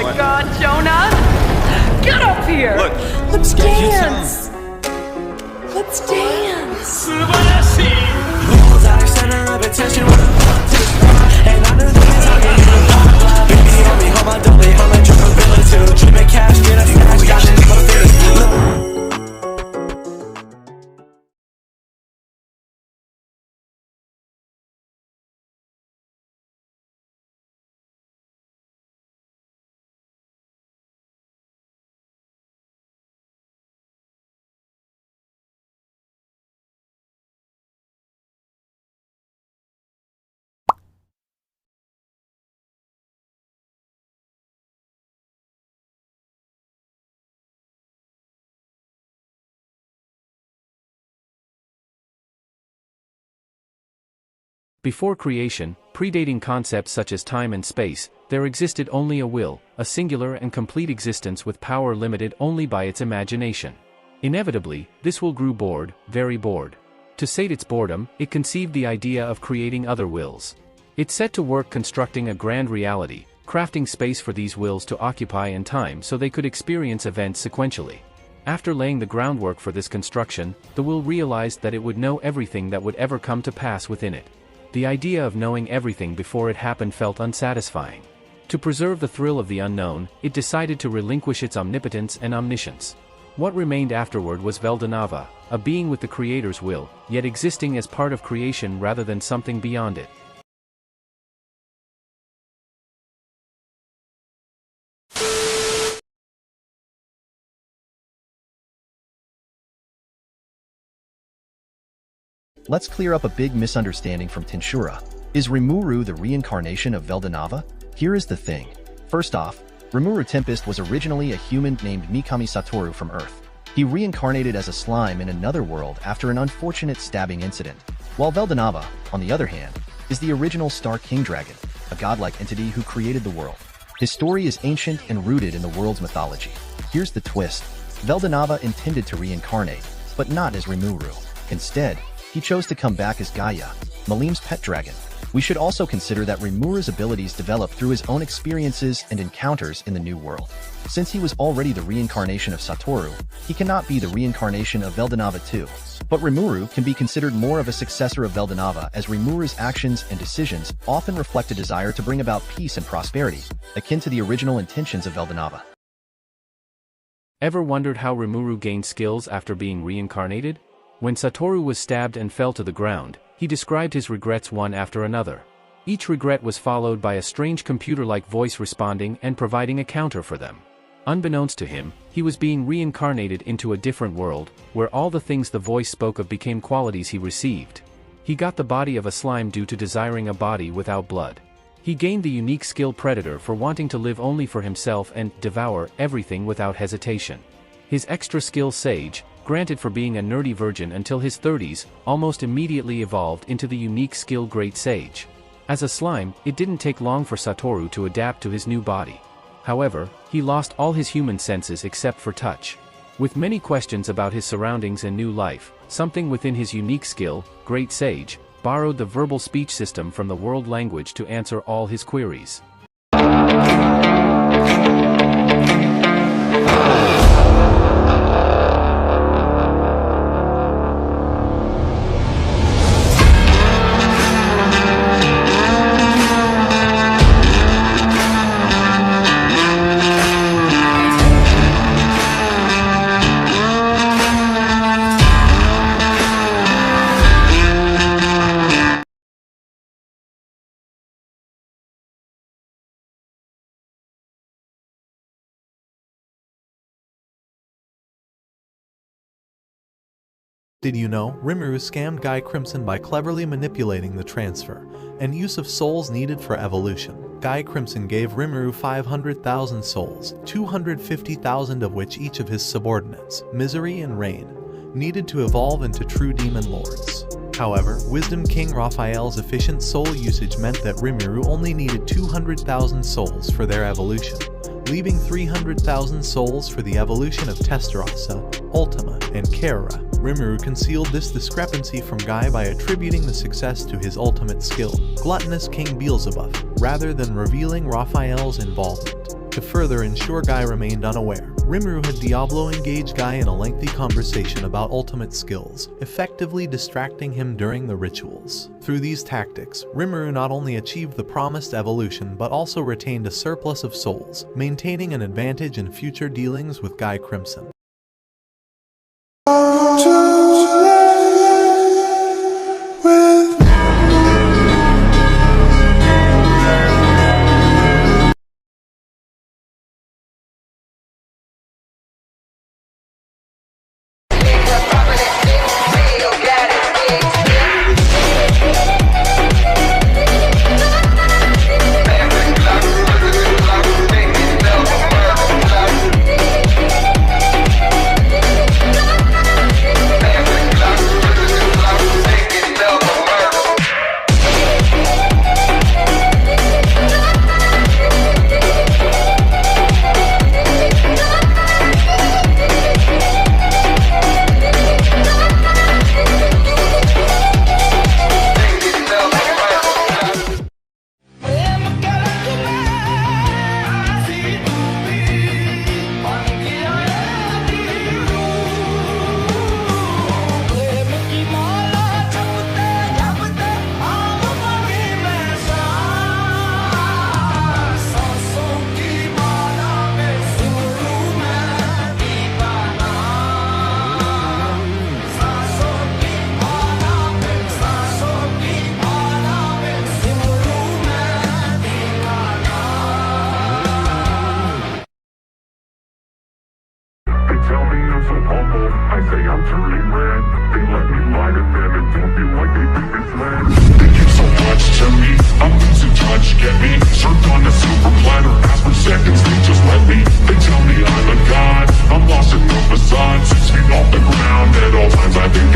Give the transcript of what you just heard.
my god, Jonah! Get up here! Look, let's get dance! Let's dance! Bull's eye, center of attention when I'm up to the spot. And I know that it's not me, you pop. Baby, help me, hold my dolly, hold my drip a bill or two. Dreaming cash, get a stash, got this for face. Before creation, predating concepts such as time and space, there existed only a will, a singular and complete existence with power limited only by its imagination. Inevitably, this will grew bored, very bored. To sate its boredom, it conceived the idea of creating other wills. It set to work constructing a grand reality, crafting space for these wills to occupy in time so they could experience events sequentially. After laying the groundwork for this construction, the will realized that it would know everything that would ever come to pass within it. The idea of knowing everything before it happened felt unsatisfying. To preserve the thrill of the unknown, it decided to relinquish its omnipotence and omniscience. What remained afterward was Veldanava, a being with the Creator's will, yet existing as part of creation rather than something beyond it. Let's clear up a big misunderstanding from Tinshura. Is Rimuru the reincarnation of Veldanava? Here is the thing. First off, Rimuru Tempest was originally a human named Mikami Satoru from Earth. He reincarnated as a slime in another world after an unfortunate stabbing incident, while Veldanava, on the other hand, is the original Star King Dragon, a godlike entity who created the world. His story is ancient and rooted in the world's mythology. Here's the twist. Veldanava intended to reincarnate, but not as Rimuru. Instead, he chose to come back as Gaia, Malim's pet dragon. We should also consider that Rimuru's abilities developed through his own experiences and encounters in the new world. Since he was already the reincarnation of Satoru, he cannot be the reincarnation of Veldanava too. But Rimuru can be considered more of a successor of Veldanava, as Rimuru's actions and decisions often reflect a desire to bring about peace and prosperity, akin to the original intentions of Veldanava. Ever wondered how Rimuru gained skills after being reincarnated? When Satoru was stabbed and fell to the ground, he described his regrets one after another. Each regret was followed by a strange computer-like voice responding and providing a counter for them. Unbeknownst to him, he was being reincarnated into a different world, where all the things the voice spoke of became qualities he received. He got the body of a slime due to desiring a body without blood. He gained the unique skill Predator for wanting to live only for himself and devour everything without hesitation. His extra skill Sage, granted for being a nerdy virgin until his 30s, almost immediately evolved into the unique skill Great Sage. As a slime, it didn't take long for Satoru to adapt to his new body. However, he lost all his human senses except for touch. With many questions about his surroundings and new life, something within his unique skill, Great Sage, borrowed the verbal speech system from the world language to answer all his queries. Did you know Rimuru scammed Guy Crimson by cleverly manipulating the transfer and use of souls needed for evolution? Guy Crimson gave Rimuru 500,000 souls, 250,000 of which each of his subordinates, Misery and Rain, needed to evolve into true demon lords. However, Wisdom King Raphael's efficient soul usage meant that Rimuru only needed 200,000 souls for their evolution, leaving 300,000 souls for the evolution of Testarossa, Ultima, and Kara. Rimuru concealed this discrepancy from Guy by attributing the success to his ultimate skill, Gluttonous King Beelzebub, rather than revealing Raphael's involvement. To further ensure Guy remained unaware, Rimuru had Diablo engage Guy in a lengthy conversation about ultimate skills, effectively distracting him during the rituals. Through these tactics, Rimuru not only achieved the promised evolution but also retained a surplus of souls, maintaining an advantage in future dealings with Guy Crimson. I'm lost in the facade, 6 feet off the ground at all times. I think